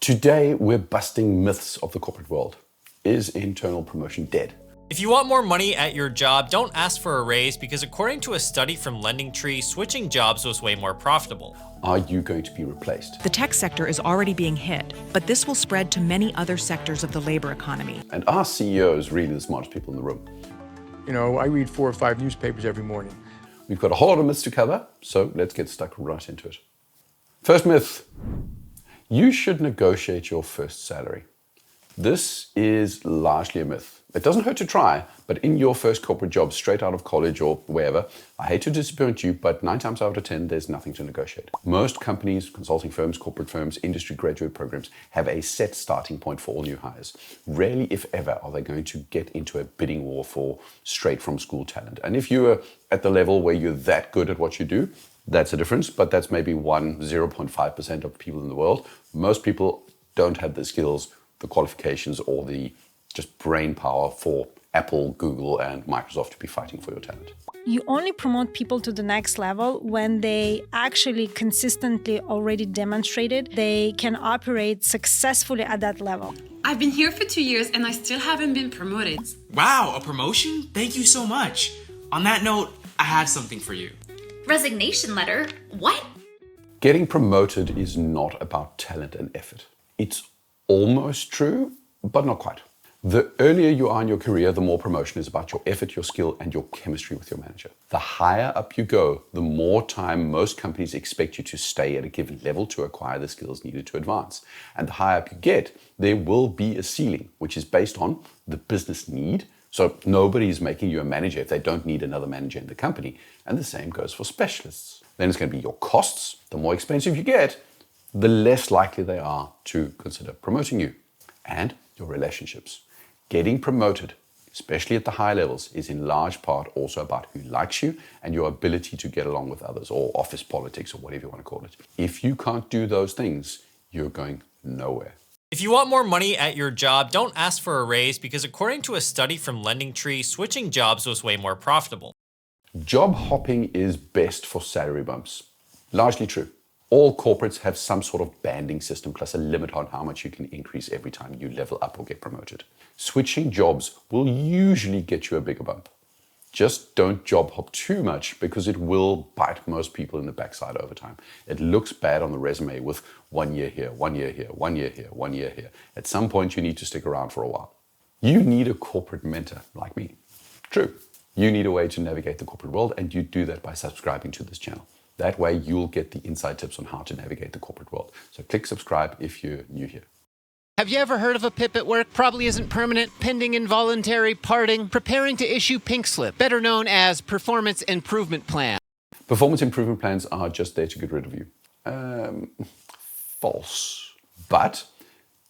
Today, we're busting myths of the corporate world. Is internal promotion dead? If you want more money at your job, don't ask for a raise because according to a study from LendingTree, switching jobs was way more profitable. Are you going to be replaced? The tech sector is already being hit, but this will spread to many other sectors of the labor economy. And are CEOs really the smartest people in the room? You know, I read 4 or 5 newspapers every morning. We've got a whole lot of myths to cover, so let's get stuck right into it. First myth. You should negotiate your first salary. This is largely a myth. It doesn't hurt to try, but in your first corporate job straight out of college or wherever, I hate to disappoint you, but 9 times out of 10, there's nothing to negotiate. Most companies, consulting firms, corporate firms, industry graduate programs have a set starting point for all new hires. Rarely, if ever, are they going to get into a bidding war for straight from school talent. And if you're at the level where you're that good at what you do, that's a difference, but that's maybe 0.5% of people in the world. Most people don't have the skills, the qualifications, or the just brain power for Apple, Google, and Microsoft to be fighting for your talent. You only promote people to the next level when they actually consistently already demonstrated they can operate successfully at that level. I've been here for 2 years and I still haven't been promoted. Wow, a promotion? Thank you so much. On that note, I have something for you. Resignation letter? What? Getting promoted is not about talent and effort. It's almost true, but not quite. The earlier you are in your career, the more promotion is about your effort, your skill, and your chemistry with your manager. The higher up you go, the more time most companies expect you to stay at a given level to acquire the skills needed to advance. And the higher up you get, there will be a ceiling, which is based on the business need. So nobody is making you a manager if they don't need another manager in the company. And the same goes for specialists. Then it's going to be your costs. The more expensive you get, the less likely they are to consider promoting you. And your relationships. Getting promoted, especially at the high levels, is in large part also about who likes you and your ability to get along with others, or office politics, or whatever you want to call it. If you can't do those things, you're going nowhere. If you want more money at your job, don't ask for a raise because according to a study from LendingTree, switching jobs was way more profitable. Job hopping is best for salary bumps. Largely true. All corporates have some sort of banding system plus a limit on how much you can increase every time you level up or get promoted. Switching jobs will usually get you a bigger bump. Just don't job hop too much because it will bite most people in the backside over time. It looks bad on the resume with 1 year here, 1 year here, 1 year here, 1 year here. At some point you need to stick around for a while. You need a corporate mentor like me. True. You need a way to navigate the corporate world, and you do that by subscribing to this channel. That way you'll get the inside tips on how to navigate the corporate world. So click subscribe if you're new here. Have you ever heard of a PIP at work? Probably isn't permanent, pending involuntary parting, preparing to issue pink slip, better known as performance improvement plan. Performance improvement plans are just there to get rid of you. False. But,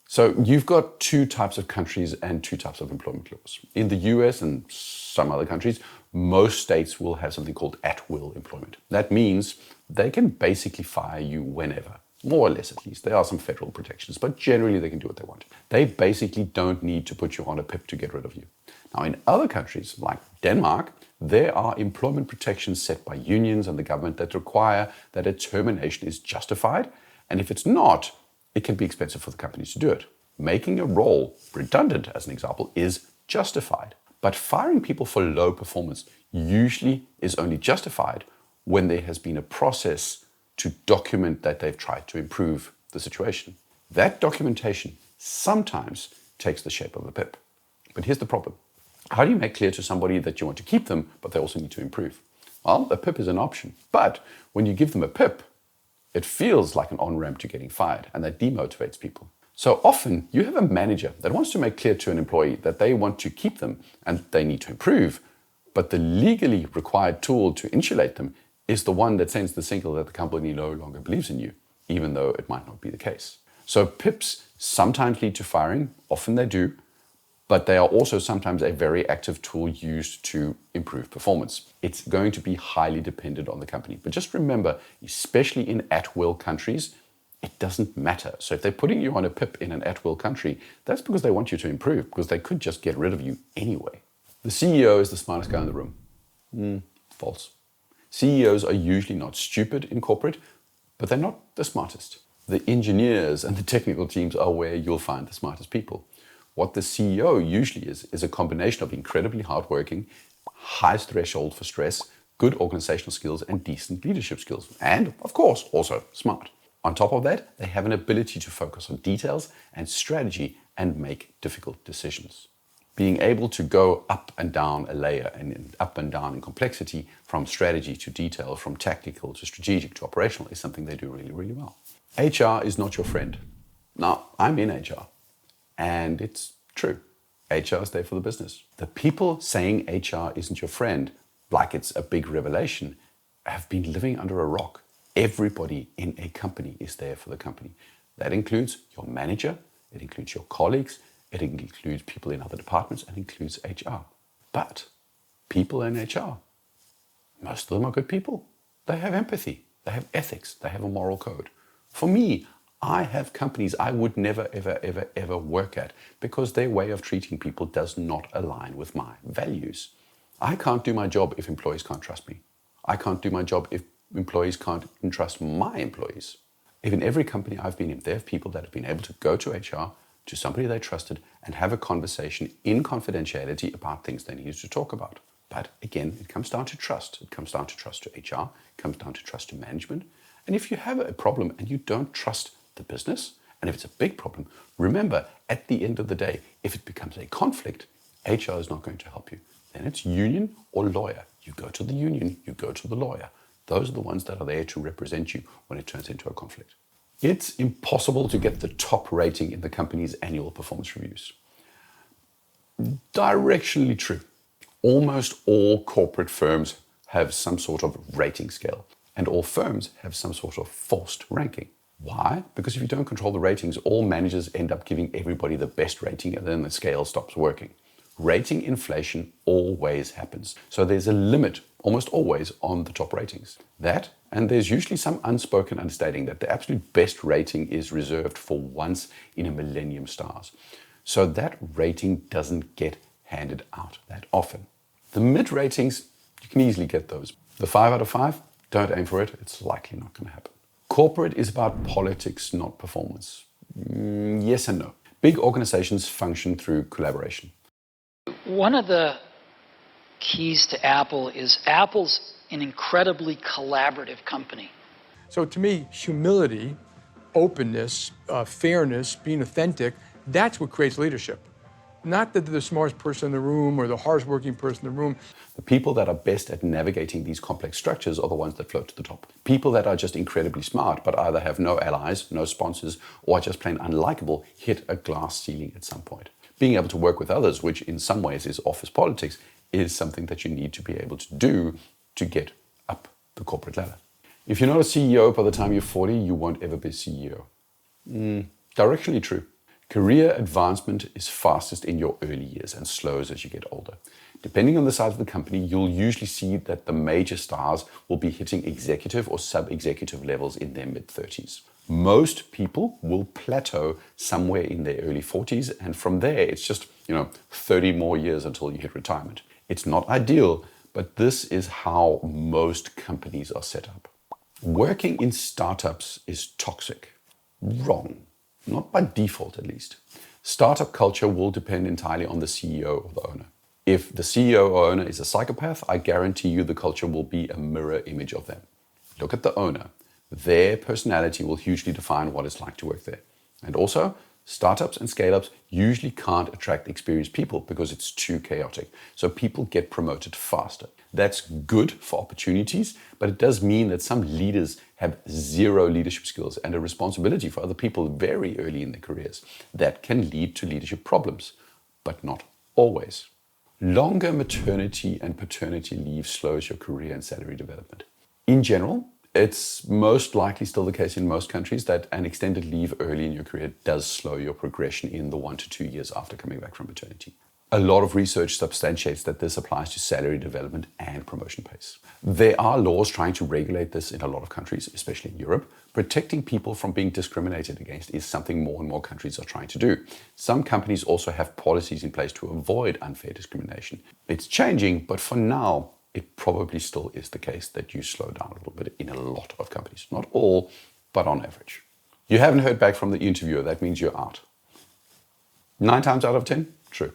so you've got 2 types of countries and 2 types of employment laws. In the US and some other countries, most states will have something called at-will employment. That means they can basically fire you whenever, more or less at least. There are some federal protections, but generally they can do what they want. They basically don't need to put you on a PIP to get rid of you. Now in other countries, like Denmark, there are employment protections set by unions and the government that require that a termination is justified, and if it's not, it can be expensive for the companies to do it. Making a role redundant, as an example, is justified. But firing people for low performance usually is only justified when there has been a process to document that they've tried to improve the situation. That documentation sometimes takes the shape of a PIP. But here's the problem. How do you make clear to somebody that you want to keep them, but they also need to improve? Well, a PIP is an option. But when you give them a PIP, it feels like an on-ramp to getting fired, and that demotivates people. So often you have a manager that wants to make clear to an employee that they want to keep them and they need to improve, but the legally required tool to insulate them is the one that sends the signal that the company no longer believes in you, even though it might not be the case. So PIPs sometimes lead to firing, often they do, but they are also sometimes a very active tool used to improve performance. It's going to be highly dependent on the company. But just remember, especially in at-will countries, it doesn't matter. So if they're putting you on a PIP in an at-will country, that's because they want you to improve, because they could just get rid of you anyway. The CEO is the smartest guy in the room. False. CEOs are usually not stupid in corporate, but they're not the smartest. The engineers and the technical teams are where you'll find the smartest people. What the CEO usually is a combination of incredibly hardworking, high threshold for stress, good organizational skills, and decent leadership skills. And, of course, also smart. On top of that, they have an ability to focus on details and strategy and make difficult decisions. Being able to go up and down a layer and up and down in complexity from strategy to detail, from tactical to strategic to operational is something they do really, really well. HR is not your friend. Now, I'm in HR, and it's true. HR is there for the business. The people saying HR isn't your friend, like it's a big revelation, have been living under a rock. Everybody in a company is there for the company. That includes your manager, it includes your colleagues, it includes people in other departments, and includes HR. But people in HR, most of them are good people. They have empathy, they have ethics, they have a moral code. For me, I have companies I would never, ever, ever, ever work at because their way of treating people does not align with my values. I can't do my job if employees can't trust me. I can't do my job if employees can't entrust my employees. If in every company I've been in, there have people that have been able to go to HR, to somebody they trusted, and have a conversation in confidentiality about things they needed to talk about. But again, it comes down to trust. It comes down to trust to HR, it comes down to trust to management. And if you have a problem and you don't trust the business, and if it's a big problem, remember, at the end of the day, if it becomes a conflict, HR is not going to help you. Then it's union or lawyer. You go to the union, you go to the lawyer. Those are the ones that are there to represent you when it turns into a conflict. It's impossible to get the top rating in the company's annual performance reviews. Directionally true. Almost all corporate firms have some sort of rating scale, and all firms have some sort of forced ranking. Why? Because if you don't control the ratings, all managers end up giving everybody the best rating, and then the scale stops working. Rating inflation always happens. So there's a limit, almost always, on the top ratings. That, and there's usually some unspoken understanding that the absolute best rating is reserved for once in a millennium stars. So that rating doesn't get handed out that often. The mid ratings, you can easily get those. The 5 out of 5, don't aim for it. It's likely not going to happen. Corporate is about politics, not performance. Yes and no. Big organizations function through collaboration. One of the keys to Apple is Apple's an incredibly collaborative company. So to me, humility, openness, fairness, being authentic, that's what creates leadership. Not that they're the smartest person in the room or the hardest working person in the room. The people that are best at navigating these complex structures are the ones that float to the top. People that are just incredibly smart but either have no allies, no sponsors, or are just plain unlikable hit a glass ceiling at some point. Being able to work with others, which in some ways is office politics, is something that you need to be able to do to get up the corporate ladder. If you're not a CEO by the time you're 40, you won't ever be CEO. Directionally true. Career advancement is fastest in your early years and slows as you get older. Depending on the size of the company, you'll usually see that the major stars will be hitting executive or sub-executive levels in their mid-30s. Most people will plateau somewhere in their early 40s, and from there it's just, 30 more years until you hit retirement. It's not ideal, but this is how most companies are set up. Working in startups is toxic. Wrong. Not by default, at least. Startup culture will depend entirely on the CEO or the owner. If the CEO or owner is a psychopath, I guarantee you the culture will be a mirror image of them. Look at the owner. Their personality will hugely define what it's like to work there. And also, startups and scale-ups usually can't attract experienced people because it's too chaotic. So people get promoted faster. That's good for opportunities, but it does mean that some leaders have zero leadership skills and a responsibility for other people very early in their careers. That can lead to leadership problems, but not always. Longer maternity and paternity leave slows your career and salary development. In general, it's most likely still the case in most countries that an extended leave early in your career does slow your progression in the 1 to 2 years after coming back from maternity. A lot of research substantiates that this applies to salary development and promotion pace. There are laws trying to regulate this in a lot of countries, especially in Europe. Protecting people from being discriminated against is something more and more countries are trying to do. Some companies also have policies in place to avoid unfair discrimination. It's changing, but for now, it probably still is the case that you slow down a little bit in a lot of companies. Not all, but on average. You haven't heard back from the interviewer, that means you're out. 9 times out of 10, true.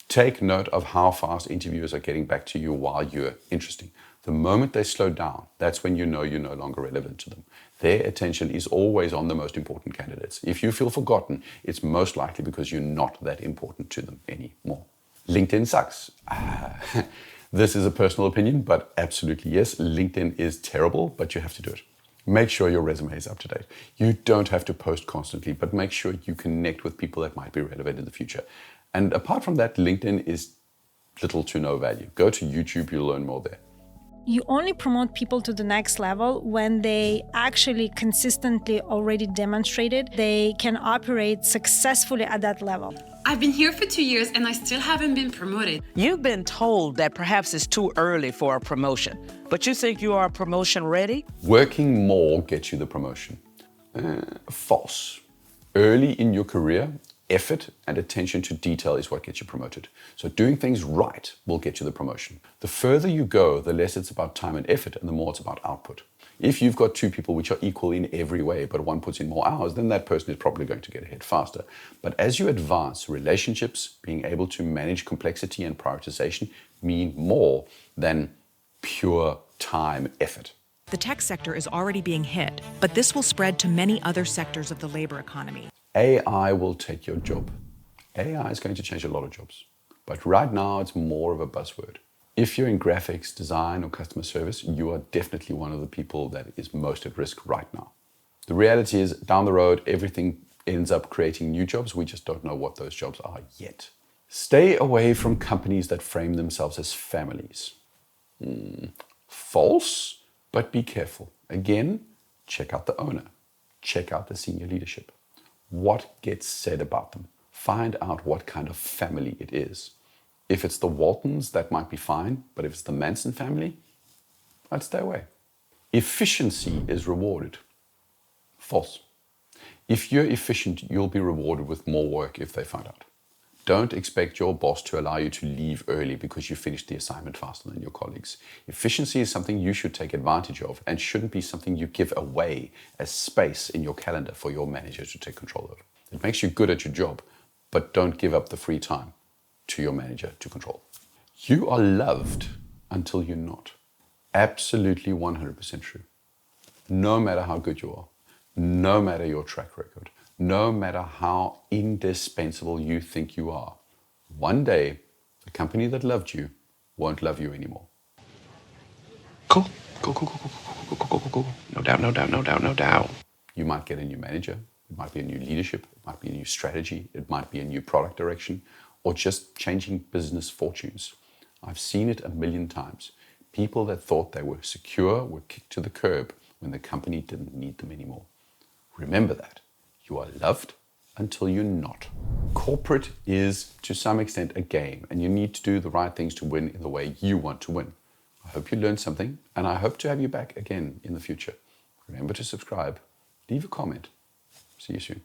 Take note of how fast interviewers are getting back to you while you're interesting. The moment they slow down, that's when you know you're no longer relevant to them. Their attention is always on the most important candidates. If you feel forgotten, it's most likely because you're not that important to them anymore. LinkedIn sucks. This is a personal opinion, but absolutely yes, LinkedIn is terrible, but you have to do it. Make sure your resume is up to date. You don't have to post constantly, but make sure you connect with people that might be relevant in the future. And apart from that, LinkedIn is little to no value. Go to YouTube, you'll learn more there. You only promote people to the next level when they actually consistently already demonstrated they can operate successfully at that level. I've been here for 2 years and I still haven't been promoted. You've been told that perhaps it's too early for a promotion, but you think you are promotion ready? Working more gets you the promotion. False. Early in your career, effort and attention to detail is what gets you promoted. So doing things right will get you the promotion. The further you go, the less it's about time and effort and the more it's about output. If you've got 2 people which are equal in every way, but one puts in more hours, then that person is probably going to get ahead faster. But as you advance, relationships, being able to manage complexity and prioritization mean more than pure time effort. The tech sector is already being hit, but this will spread to many other sectors of the labor economy. AI will take your job. AI is going to change a lot of jobs. But right now, it's more of a buzzword. If you're in graphics, design, or customer service, you are definitely one of the people that is most at risk right now. The reality is, down the road, everything ends up creating new jobs. We just don't know what those jobs are yet. Stay away from companies that frame themselves as families. False, but be careful. Again, check out the owner. Check out the senior leadership. What gets said about them? Find out what kind of family it is. If it's the Waltons, that might be fine, but if it's the Manson family, I'd stay away. Efficiency is rewarded. False. If you're efficient, you'll be rewarded with more work if they find out. Don't expect your boss to allow you to leave early because you finished the assignment faster than your colleagues. Efficiency is something you should take advantage of and shouldn't be something you give away as space in your calendar for your manager to take control of. It makes you good at your job, but don't give up the free time to your manager to control. You are loved until you're not. Absolutely 100% true. No matter how good you are, no matter your track record, no matter how indispensable you think you are, one day, the company that loved you won't love you anymore. Cool. No doubt. You might get a new manager. It might be a new leadership. It might be a new strategy. It might be a new product direction, or just changing business fortunes. I've seen it a million times. People that thought they were secure were kicked to the curb when the company didn't need them anymore. Remember that. You are loved until you're not. Corporate is, to some extent, a game, and you need to do the right things to win in the way you want to win. I hope you learned something, and I hope to have you back again in the future. Remember to subscribe, leave a comment. See you soon.